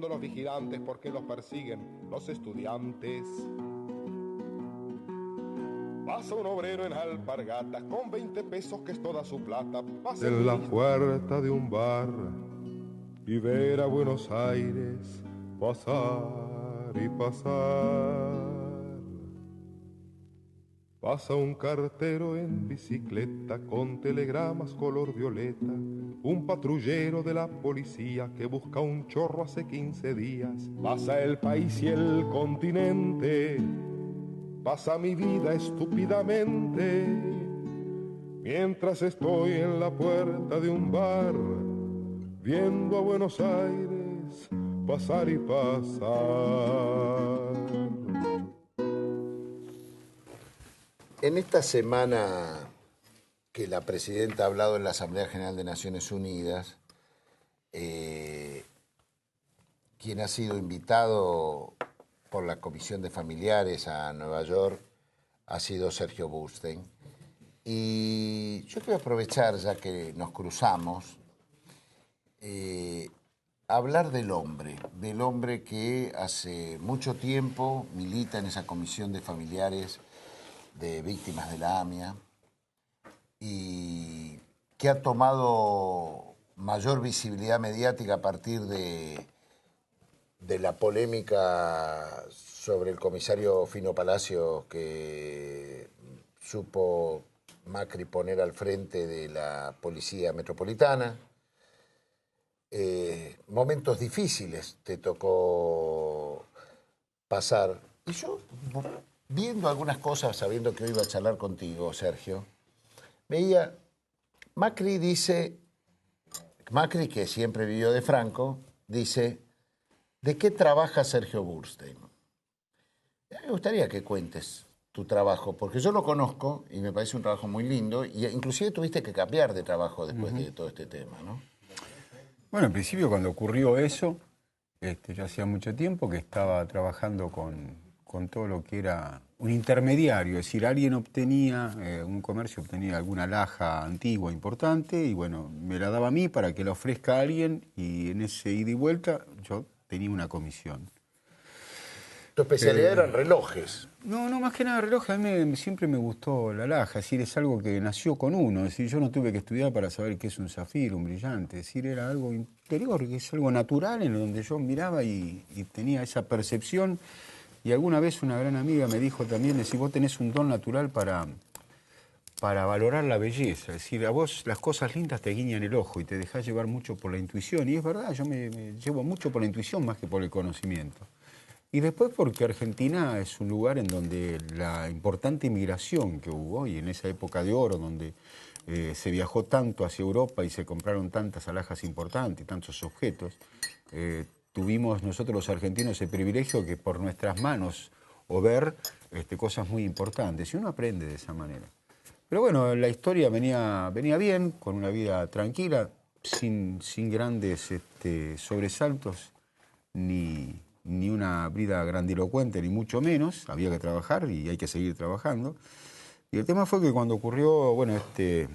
Los vigilantes porque los persiguen los estudiantes. Pasa un obrero en alpargatas con 20 pesos que es toda su plata. Pasa en la puerta de un bar y ver a Buenos Aires pasar y pasar. Pasa un cartero en bicicleta con telegramas color violeta, un patrullero de la policía que busca un chorro hace 15 días. Pasa el país y el continente, pasa mi vida estúpidamente, mientras estoy en la puerta de un bar, viendo a Buenos Aires pasar y pasar. En esta semana que la presidenta ha hablado en la Asamblea General de Naciones Unidas, quien ha sido invitado por la Comisión de Familiares a Nueva York ha sido Sergio Burstein. Y yo quiero aprovechar, ya que nos cruzamos, hablar del hombre que hace mucho tiempo milita en esa Comisión de Familiares de Víctimas de la AMIA y que ha tomado mayor visibilidad mediática a partir de la polémica sobre el comisario Fino Palacios que supo Macri poner al frente de la Policía Metropolitana. Momentos difíciles te tocó pasar. Y yo, viendo algunas cosas, sabiendo que hoy iba a charlar contigo, Sergio, veía, Macri que siempre vivió de Franco, dice, ¿de qué trabaja Sergio Burstein? Me gustaría que cuentes tu trabajo, porque yo lo conozco y me parece un trabajo muy lindo, y inclusive tuviste que cambiar de trabajo después de todo este tema, ¿no? Bueno, en principio cuando ocurrió eso, yo hacía mucho tiempo que estaba trabajando con todo lo que era un intermediario, es decir, alguien obtenía, un comercio obtenía alguna alhaja antigua importante y bueno, me la daba a mí para que la ofrezca a alguien y en ese ida y vuelta yo tenía una comisión. Tu especialidad eran relojes. No, más que nada relojes, a mí siempre me gustó la alhaja, es decir, es algo que nació con uno, es decir, yo no tuve que estudiar para saber qué es un zafiro, un brillante, es decir, era algo interior, que es algo natural en donde yo miraba y tenía esa percepción. Y alguna vez una gran amiga me dijo también, si vos tenés un don natural para valorar la belleza, es decir, a vos las cosas lindas te guiñan el ojo y te dejás llevar mucho por la intuición, y es verdad, yo me llevo mucho por la intuición más que por el conocimiento. Y después porque Argentina es un lugar en donde la importante inmigración que hubo, y en esa época de oro donde se viajó tanto hacia Europa y se compraron tantas alhajas importantes, tantos objetos, tuvimos nosotros los argentinos el privilegio que por nuestras manos o ver cosas muy importantes, y uno aprende de esa manera. Pero bueno, la historia venía bien, con una vida tranquila, sin grandes sobresaltos, ni una vida grandilocuente, ni mucho menos. Había que trabajar y hay que seguir trabajando. Y el tema fue que cuando ocurrió, bueno, este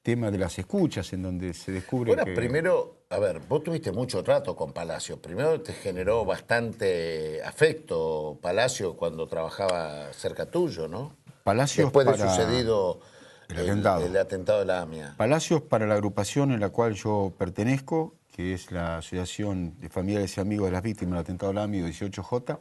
tema de las escuchas, en donde se descubre que... Primero, a ver, vos tuviste mucho trato con Palacio. Primero te generó bastante afecto Palacio cuando trabajaba cerca tuyo, ¿no? Palacios después de para sucedido el atentado de la AMIA. Palacios para la agrupación en la cual yo pertenezco, que es la Asociación de Familiares y Amigos de las Víctimas del Atentado de la AMIA 18J,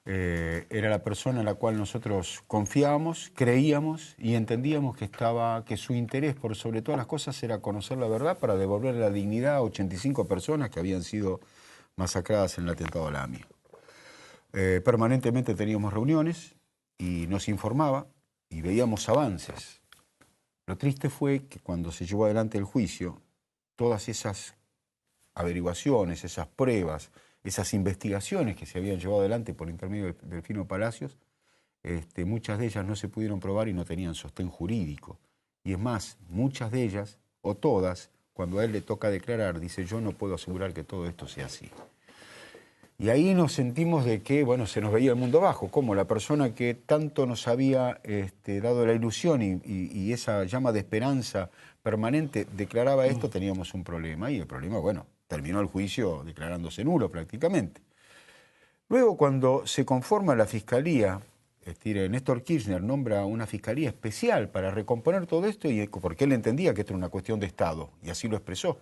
era la persona en la cual nosotros confiábamos, creíamos y entendíamos que su interés por sobre todas las cosas era conocer la verdad para devolver la dignidad a 85 personas que habían sido masacradas en el atentado de la AMIA. Permanentemente teníamos reuniones y nos informaba y veíamos avances. Lo triste fue que cuando se llevó adelante el juicio, todas esas averiguaciones, esas pruebas, esas investigaciones que se habían llevado adelante por intermedio del Fino Palacios, muchas de ellas no se pudieron probar y no tenían sostén jurídico. Y es más, muchas de ellas, o todas, cuando a él le toca declarar, dice, yo no puedo asegurar que todo esto sea así. Y ahí nos sentimos de que, bueno, se nos veía el mundo abajo, como la persona que tanto nos había dado la ilusión y esa llama de esperanza permanente declaraba esto, teníamos un problema. Y el problema, bueno, terminó el juicio declarándose nulo prácticamente. Luego, cuando se conforma la fiscalía, Néstor Kirchner nombra una fiscalía especial para recomponer todo esto, porque él entendía que esto era una cuestión de Estado, y así lo expresó.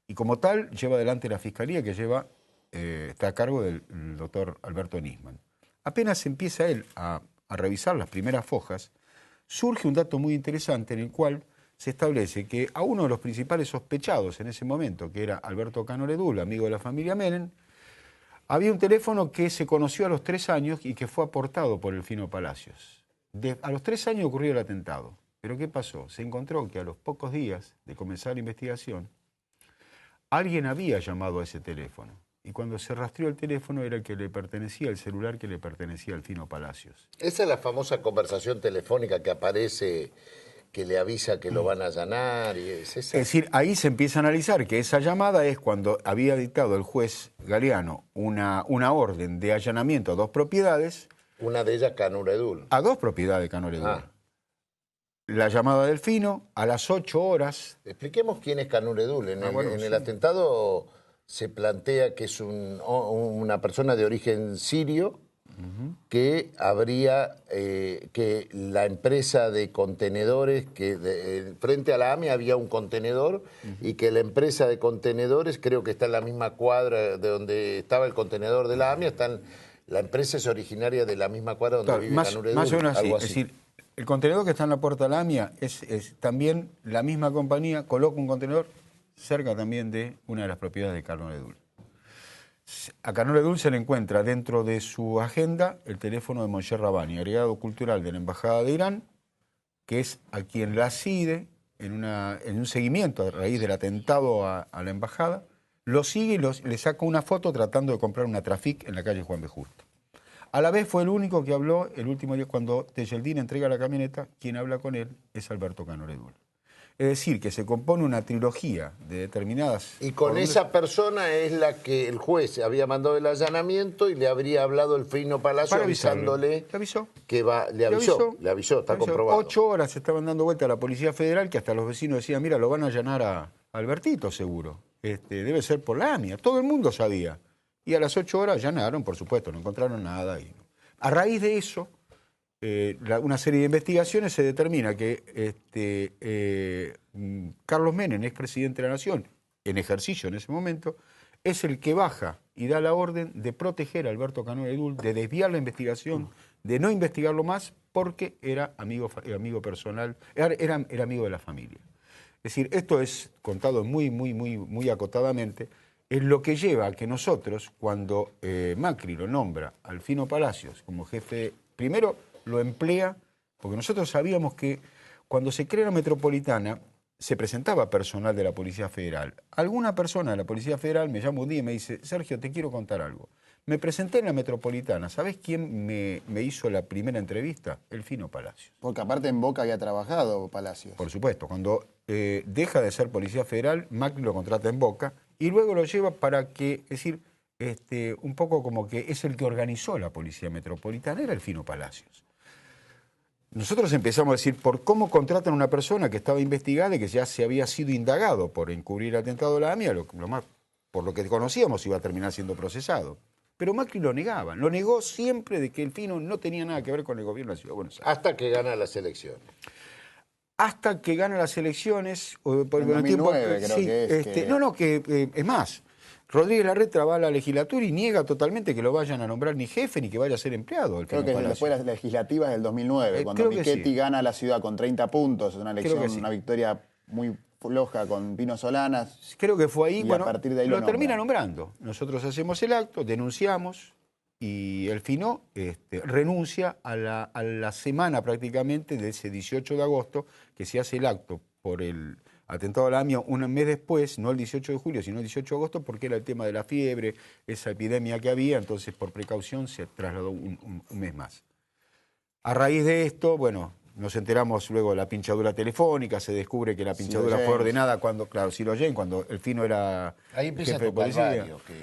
Y como tal, lleva adelante la fiscalía que está a cargo del doctor Alberto Nisman. Apenas empieza él a revisar las primeras fojas, surge un dato muy interesante en el cual se establece que a uno de los principales sospechados en ese momento, que era Alberto Cano Ledul, amigo de la familia Menem, había un teléfono que se conoció a los 3 años y que fue aportado por el Fino Palacios. A los 3 años ocurrió el atentado. Pero ¿qué pasó? Se encontró que a los pocos días de comenzar la investigación, alguien había llamado a ese teléfono. Y cuando se rastreó el teléfono era el que le pertenecía, el celular que le pertenecía al Fino Palacios. Esa es la famosa conversación telefónica que aparece, que le avisa que lo van a allanar. ¿Es decir, ahí se empieza a analizar que esa llamada es cuando había dictado el juez Galeano una orden de allanamiento a 2 propiedades. Una de ellas Cano Ledul. A 2 propiedades de Cano Ledul. La llamada del Fino a las 8 horas. Expliquemos quién es Cano Ledul. En el atentado se plantea que es una persona de origen sirio, que habría, que la empresa de contenedores, frente a la AMIA había un contenedor, y que la empresa de contenedores, creo que está en la misma cuadra de donde estaba el contenedor de la AMIA, la empresa es originaria de la misma cuadra donde vive Cano Ledul. Más o menos así. Es decir, el contenedor que está en la puerta de la AMIA es también la misma compañía, coloca un contenedor cerca también de una de las propiedades de Cano Ledul. A Cano Ledul se le encuentra dentro de su agenda el teléfono de Moshe Rabani, agregado cultural de la Embajada de Irán, que es a quien la sigue en un seguimiento a raíz del atentado a la Embajada, lo sigue y le saca una foto tratando de comprar una Trafic en la calle Juan B. Justo. A la vez fue el único que habló el último día cuando Tejeldín entrega la camioneta, quien habla con él es Alberto Cano Ledul. Es decir, que se compone una trilogía de determinadas... Y con esa persona es la que el juez había mandado el allanamiento y le habría hablado el Fino Palacio avisándole... ¿Le avisó? Le avisó, está comprobado. 8 horas se estaban dando vuelta a la Policía Federal, que hasta los vecinos decían, mira, lo van a allanar a Albertito seguro. Debe ser por la AMIA. Todo el mundo sabía. Y a las 8 horas allanaron, por supuesto, no encontraron nada. A raíz de eso... una serie de investigaciones se determina que Carlos Menem, expresidente de la Nación, en ejercicio en ese momento, es el que baja y da la orden de proteger a Alberto Cano Ledul, de desviar la investigación, de no investigarlo más, porque era amigo personal, era amigo de la familia. Es decir, esto es contado muy acotadamente, es lo que lleva a que nosotros, cuando Macri lo nombra al Fino Palacios como jefe, primero lo emplea, porque nosotros sabíamos que cuando se crea la Metropolitana se presentaba personal de la Policía Federal. Alguna persona de la Policía Federal me llama un día y me dice, Sergio, te quiero contar algo. Me presenté en la Metropolitana. ¿Sabés quién me hizo la primera entrevista? El Fino Palacios. Porque aparte en Boca había trabajado Palacios. Por supuesto. Cuando deja de ser Policía Federal, Macri lo contrata en Boca y luego lo lleva para que, es decir, un poco como que es el que organizó la Policía Metropolitana, era el Fino Palacios. Nosotros empezamos a decir, ¿por cómo contratan a una persona que estaba investigada y que ya se había sido indagado por encubrir el atentado de la AMIA? Por lo que conocíamos iba a terminar siendo procesado. Pero Macri lo negaba, lo negó siempre de que el Fino no tenía nada que ver con el gobierno de la Ciudad de Buenos Aires. Hasta que gana las elecciones. Hasta que gana las elecciones... En 2009 creo que es. Es más... Rodríguez Larreta va a la legislatura y niega totalmente que lo vayan a nombrar ni jefe ni que vaya a ser empleado. Creo que después de las legislativas del 2009, cuando Michetti gana la ciudad con 30 puntos, es una elección, una victoria muy floja con Pino Solanas. Creo que fue ahí, y a partir de ahí lo termina nombrando. Nosotros hacemos el acto, denunciamos y el Fino renuncia a la semana prácticamente de ese 18 de agosto que se hace el acto por el atentado a la AMIA un mes después, no el 18 de julio, sino el 18 de agosto, porque era el tema de la fiebre, esa epidemia que había, entonces por precaución se trasladó un mes más. A raíz de esto, bueno, nos enteramos luego de la pinchadura telefónica, se descubre que la pinchadura fue ordenada cuando, claro, Ciro James, cuando el Fino era ahí empieza jefe de policía. Que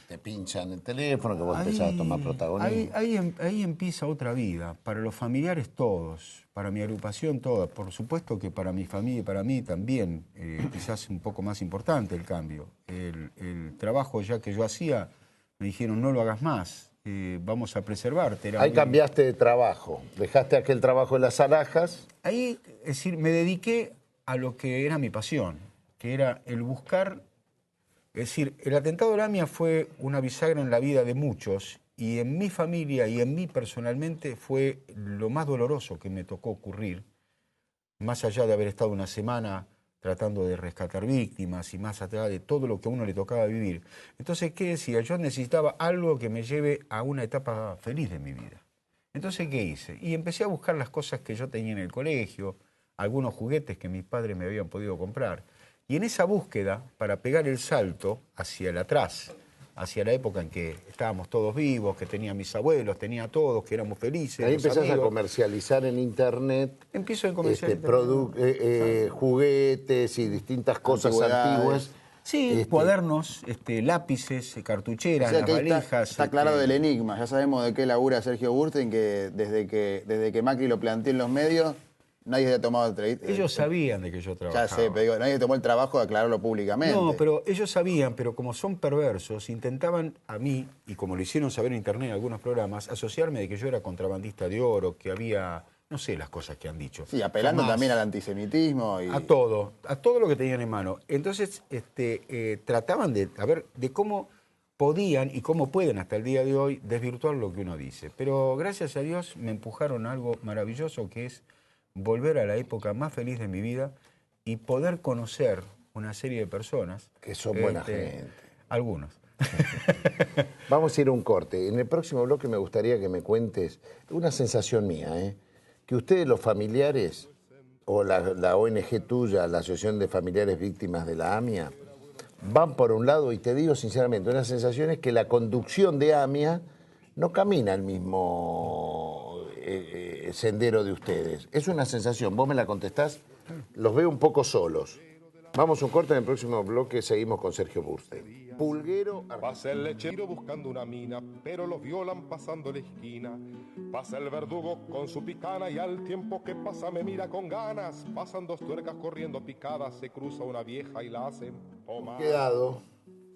te pinchan el teléfono, que vos empezás a tomar protagonismo. Ahí empieza otra vida, para los familiares todos, para mi agrupación toda, por supuesto que para mi familia y para mí también, quizás un poco más importante el cambio. El trabajo ya que yo hacía, me dijeron no lo hagas más, vamos a preservarte. Ahí cambiaste de trabajo, dejaste aquel trabajo en las alhajas. Ahí, es decir, me dediqué a lo que era mi pasión, que era el buscar. Es decir, el atentado de la AMIA fue una bisagra en la vida de muchos y en mi familia y en mí personalmente fue lo más doloroso que me tocó ocurrir, más allá de haber estado una semana tratando de rescatar víctimas y más allá de todo lo que a uno le tocaba vivir. Entonces, ¿qué decía? Yo necesitaba algo que me lleve a una etapa feliz de mi vida. Entonces, ¿qué hice? Y empecé a buscar las cosas que yo tenía en el colegio, algunos juguetes que mis padres me habían podido comprar. Y en esa búsqueda, para pegar el salto hacia el atrás, hacia la época en que estábamos todos vivos, que tenía mis abuelos, tenía todos, que éramos felices. Ahí empezás a comercializar en internet. Empiezo a comercializar juguetes y distintas cosas antiguas. Sí, cuadernos, lápices, cartucheras, las valijas. Está claro del enigma. Ya sabemos de qué labura Sergio Burstein, que desde que Macri lo planteó en los medios, nadie había tomado el trabajo. Ellos sabían de que yo trabajaba. Ya sé, pero digo, nadie tomó el trabajo de aclararlo públicamente. No, pero ellos sabían, pero como son perversos, intentaban a mí, y como lo hicieron saber en internet en algunos programas, asociarme de que yo era contrabandista de oro, que había, no sé las cosas que han dicho. Sí, apelando también al antisemitismo. A todo lo que tenían en mano. Entonces, trataban de cómo podían y cómo pueden hasta el día de hoy desvirtuar lo que uno dice. Pero gracias a Dios me empujaron a algo maravilloso que es volver a la época más feliz de mi vida y poder conocer una serie de personas. Que son buena gente. Algunos. Vamos a ir a un corte. En el próximo bloque me gustaría que me cuentes una sensación mía, que ustedes, los familiares, o la ONG tuya, la Asociación de Familiares Víctimas de la AMIA, van por un lado, y te digo sinceramente, una sensación es que la conducción de AMIA no camina el mismo sendero de ustedes. Es una sensación, vos me la contestás, los veo un poco solos. Vamos a un corte, en el próximo bloque seguimos con Sergio Burstein. Pulguero. Pasa el lechero buscando una mina, pero los violan pasando la esquina. Pasa el verdugo con su picana y al tiempo que pasa me mira con ganas. Pasan dos tuercas corriendo picadas, se cruza una vieja y la hacen tomar. Quedado,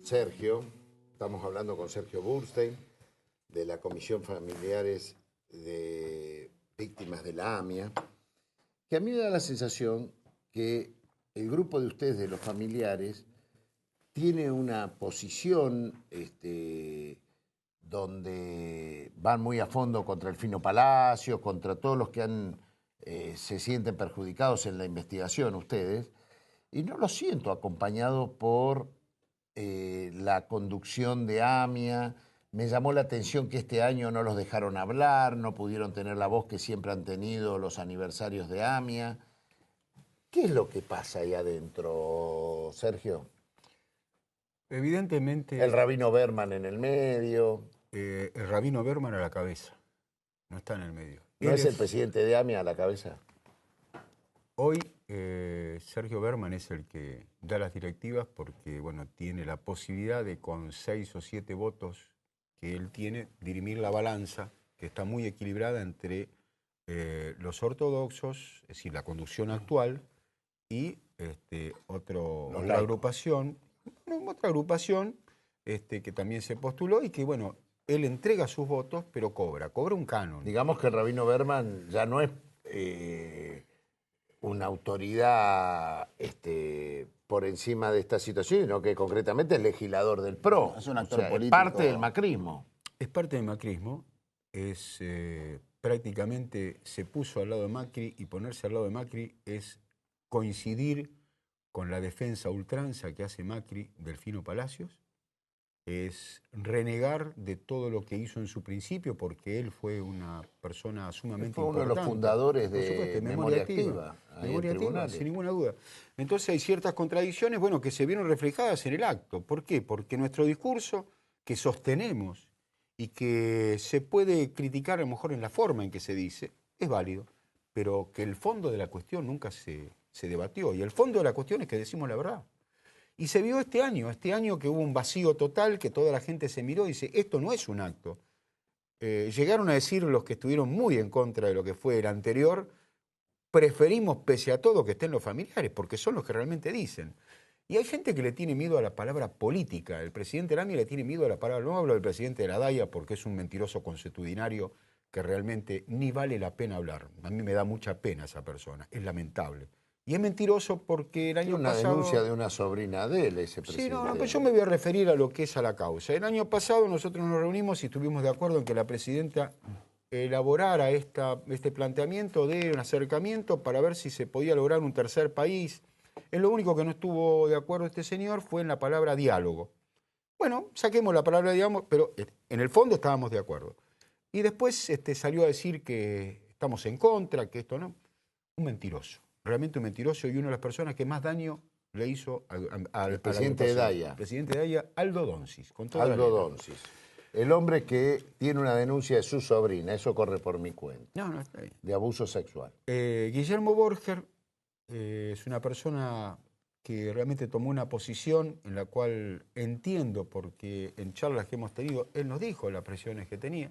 Sergio, estamos hablando con Sergio Burstein, de la Comisión Familiares de Víctimas de la AMIA, que a mí me da la sensación que el grupo de ustedes, de los familiares, tiene una posición donde van muy a fondo contra el Fino Palacio, contra todos los que se sienten perjudicados en la investigación, ustedes, y no lo siento acompañado por la conducción de AMIA. Me llamó la atención que este año no los dejaron hablar, no pudieron tener la voz que siempre han tenido los aniversarios de AMIA. ¿Qué es lo que pasa ahí adentro, Sergio? Evidentemente... El rabino Berman en el medio. El rabino Berman a la cabeza, no está en el medio. ¿No es el presidente de AMIA a la cabeza? Hoy Sergio Berman es el que da las directivas porque, bueno, tiene la posibilidad de, con 6 o 7 votos que él tiene, dirimir la balanza, que está muy equilibrada entre los ortodoxos, es decir, la conducción actual, y otra agrupación que también se postuló y que, bueno, él entrega sus votos, pero cobra un canon. Digamos que el rabino Berman ya no es una autoridad por encima de esta situación, sino que concretamente es legislador del PRO. Es un actor político. Es parte del macrismo. Es parte del macrismo. Prácticamente se puso al lado de Macri, y ponerse al lado de Macri es coincidir con la defensa a ultranza que hace Macri del Fino Palacios, es renegar de todo lo que hizo en su principio, porque él fue una persona sumamente importante. Fue uno de los fundadores de Memoria Activa. Memoria Activa, sin ninguna duda. Entonces hay ciertas contradicciones, bueno, que se vieron reflejadas en el acto. ¿Por qué? Porque nuestro discurso, que sostenemos y que se puede criticar a lo mejor en la forma en que se dice, es válido, pero que el fondo de la cuestión nunca se debatió. Y el fondo de la cuestión es que decimos la verdad. Y se vio este año que hubo un vacío total, que toda la gente se miró y dice, esto no es un acto. Llegaron a decir los que estuvieron muy en contra de lo que fue el anterior, preferimos pese a todo que estén los familiares, porque son los que realmente dicen. Y hay gente que le tiene miedo a la palabra política. El presidente Lamy le tiene miedo a la palabra, no hablo del presidente de la DAIA porque es un mentiroso consuetudinario que realmente ni vale la pena hablar. A mí me da mucha pena esa persona, es lamentable. Y es mentiroso porque el año pasado... Una denuncia de una sobrina de él, ese presidente. Sí, no, pues yo me voy a referir a lo que es a la causa. El año pasado nosotros nos reunimos y estuvimos de acuerdo en que la presidenta elaborara este planteamiento de un acercamiento para ver si se podía lograr un tercer país. En lo único que no estuvo de acuerdo este señor fue en la palabra diálogo. Bueno, saquemos la palabra diálogo, pero en el fondo estábamos de acuerdo. Y después salió a decir que estamos en contra, que esto no. Un mentiroso. Realmente un mentiroso y una de las personas que más daño le hizo al presidente de DAIA. El presidente de DAIA, Aldo Donsis. Aldo Donsis. El hombre que tiene una denuncia de su sobrina, eso corre por mi cuenta. No, está bien. De abuso sexual. Guillermo Borger es una persona que realmente tomó una posición en la cual entiendo, porque en charlas que hemos tenido, él nos dijo las presiones que tenía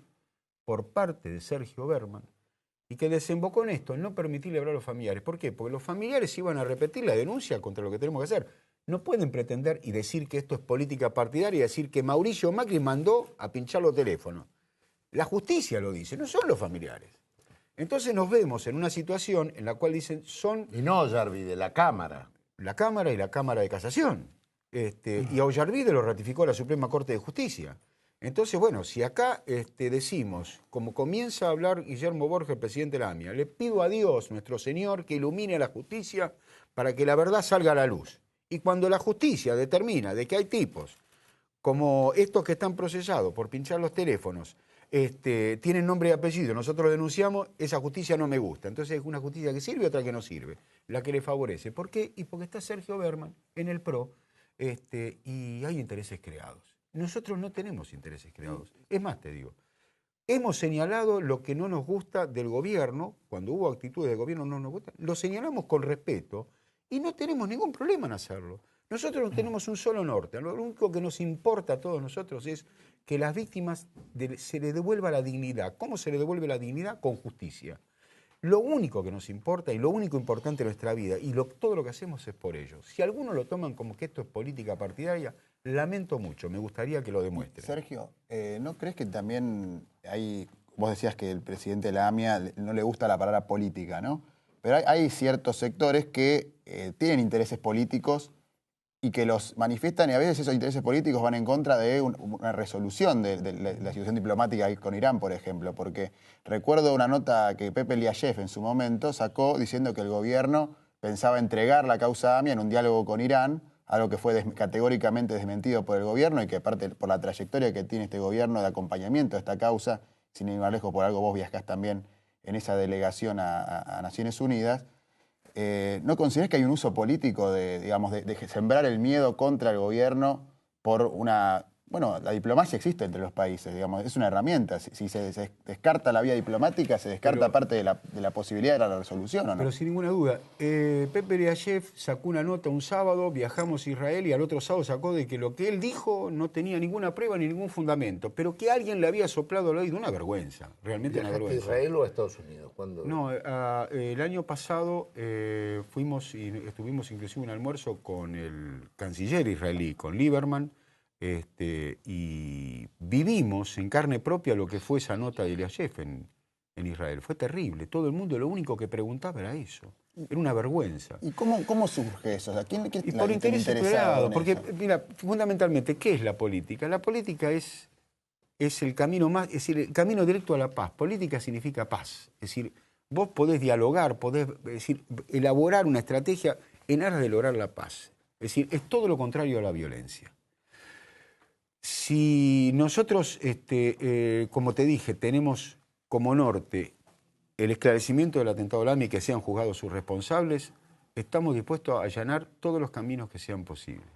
por parte de Sergio Berman, y que desembocó en esto, en no permitirle hablar a los familiares. ¿Por qué? Porque los familiares iban a repetir la denuncia contra lo que tenemos que hacer. No pueden pretender y decir que esto es política partidaria y decir que Mauricio Macri mandó a pinchar los teléfonos. La justicia lo dice, no son los familiares. Entonces nos vemos en una situación en la cual dicen son... Y no Ollarvide, la Cámara. La Cámara y la Cámara de Casación. Y a Ollarvide lo ratificó la Suprema Corte de Justicia. Entonces, bueno, si acá decimos, como comienza a hablar Guillermo Borges, presidente de la AMIA, le pido a Dios, nuestro Señor, que ilumine a la justicia para que la verdad salga a la luz. Y cuando la justicia determina de que hay tipos, como estos que están procesados por pinchar los teléfonos, tienen nombre y apellido, nosotros lo denunciamos, esa justicia no me gusta. Entonces es una justicia que sirve y otra que no sirve, la que le favorece. ¿Por qué? Y porque está Sergio Berman en el PRO y hay intereses creados. Nosotros no tenemos intereses creados. Es más, te digo, hemos señalado lo que no nos gusta del gobierno, cuando hubo actitudes del gobierno no nos gusta, lo señalamos con respeto y no tenemos ningún problema en hacerlo. Nosotros no tenemos un solo norte. Lo único que nos importa a todos nosotros es que las víctimas se les devuelva la dignidad. ¿Cómo se les devuelve la dignidad? Con justicia. Lo único que nos importa y lo único importante en nuestra vida y todo lo que hacemos es por ello. Si algunos lo toman como que esto es política partidaria, lamento mucho, me gustaría que lo demuestren. Sergio, ¿no crees que también hay, vos decías que el presidente de la AMIA no le gusta la palabra política, ¿no? Pero hay ciertos sectores que tienen intereses políticos y que los manifiestan y a veces esos intereses políticos van en contra de una resolución de la situación diplomática con Irán, por ejemplo, porque recuerdo una nota que Pepe Eliashev en su momento sacó diciendo que el gobierno pensaba entregar la causa AMIA en un diálogo con Irán, algo que fue categóricamente desmentido por el gobierno y que aparte por la trayectoria que tiene este gobierno de acompañamiento a esta causa, sin ir más lejos, por algo vos viajás también en esa delegación a Naciones Unidas. ¿No considerás que hay un uso político de sembrar el miedo contra el gobierno por una... Bueno, la diplomacia existe entre los países, digamos, es una herramienta. Si se descarta la vía diplomática, se descarta parte de la posibilidad de la resolución, ¿o no? Pero sin ninguna duda. Pepe Eliashev sacó una nota un sábado, viajamos a Israel y al otro sábado sacó de que lo que él dijo no tenía ninguna prueba ni ningún fundamento, pero que alguien le había soplado al oído, una vergüenza, realmente una vergüenza. ¿A Israel o a Estados Unidos? ¿Cuándo? No, el año pasado fuimos y estuvimos inclusive en un almuerzo con el canciller israelí, con Lieberman, y vivimos en carne propia lo que fue esa nota de Eliashev en Israel. Fue terrible. Todo el mundo lo único que preguntaba era eso. Era una vergüenza. ¿Y cómo surge eso? O sea, ¿quién y por interés privado. Porque, mira, fundamentalmente, ¿qué es la política? La política es el camino más, es decir, el camino directo a la paz. Política significa paz. Es decir, vos podés dialogar, podés elaborar una estrategia en aras de lograr la paz. Es decir, es todo lo contrario a la violencia. Si nosotros, como te dije, tenemos como norte el esclarecimiento del atentado Lamy y que sean juzgados sus responsables, estamos dispuestos a allanar todos los caminos que sean posibles,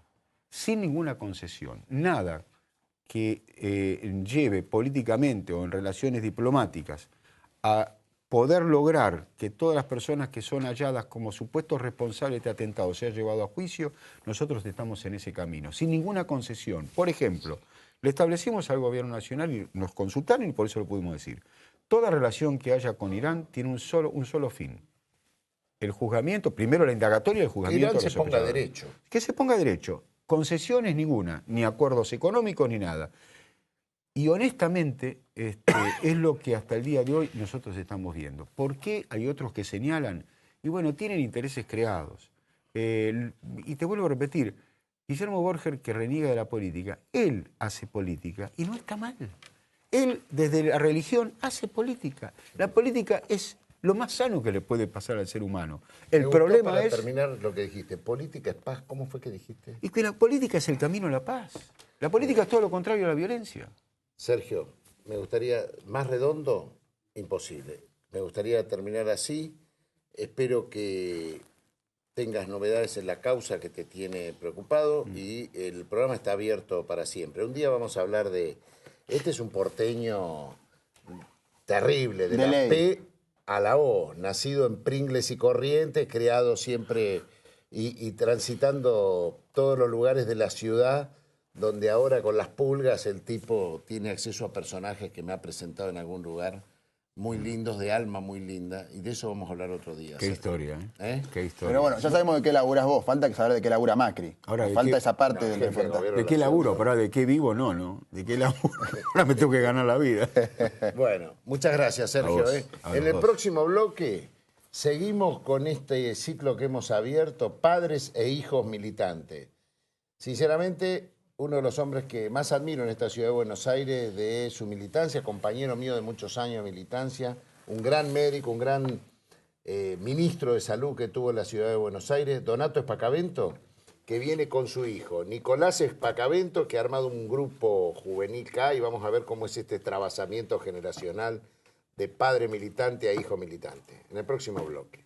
sin ninguna concesión. Nada que lleve políticamente o en relaciones diplomáticas a poder lograr que todas las personas que son halladas como supuestos responsables de este atentado sean llevados a juicio, nosotros estamos en ese camino, sin ninguna concesión. Por ejemplo, le establecimos al gobierno nacional y nos consultaron y por eso lo pudimos decir. Toda relación que haya con Irán tiene un solo fin. El juzgamiento, primero la indagatoria y el juzgamiento. Irán de se los ponga sospechosos. derecho. Que se ponga derecho. Concesiones ninguna, ni acuerdos económicos ni nada. Y honestamente es lo que hasta el día de hoy nosotros estamos viendo. ¿Por qué hay otros que señalan? Y bueno, tienen intereses creados. Y te vuelvo a repetir, Guillermo Borger, que reniega de la política, él hace política y no está mal. Él, desde la religión, hace política. La política es lo más sano que le puede pasar al ser humano. El Me gustó problema para es... terminar lo que dijiste, política es paz. ¿Cómo fue que dijiste? Y que la política es el camino a la paz. La política es todo lo contrario a la violencia. Sergio, me gustaría, más redondo, imposible. Me gustaría terminar así. Espero que tengas novedades en la causa que te tiene preocupado y el programa está abierto para siempre. Un día vamos a hablar de... Este es un porteño terrible, de la ley. P a la O, nacido en Pringles y Corrientes, criado siempre y transitando todos los lugares de la ciudad, donde ahora con las pulgas el tipo tiene acceso a personajes que me ha presentado en algún lugar, muy lindos, de alma muy linda, y de eso vamos a hablar otro día. Qué Sergio. historia, ¿eh? ¿Eh? Qué historia. Pero bueno, ya sabemos de qué laburas vos, falta saber de qué labura Macri. Ahora, ¿de falta qué? esa parte del gente del reportaje. gobierno. ¿De qué laburo? Pero ¿de qué vivo? No. ¿De qué laburo? Ahora me tengo que ganar la vida. Bueno, muchas gracias, Sergio. vos, ¿eh? a En los el dos. próximo bloque seguimos con este ciclo que hemos abierto, Padres e Hijos Militantes. Sinceramente, uno de los hombres que más admiro en esta ciudad de Buenos Aires de su militancia, compañero mío de muchos años de militancia, un gran médico, un gran ministro de salud que tuvo la ciudad de Buenos Aires, Donato Espacavento, que viene con su hijo, Nicolás Espacavento, que ha armado un grupo juvenil acá y vamos a ver cómo es este trabasamiento generacional de padre militante a hijo militante. En el próximo bloque.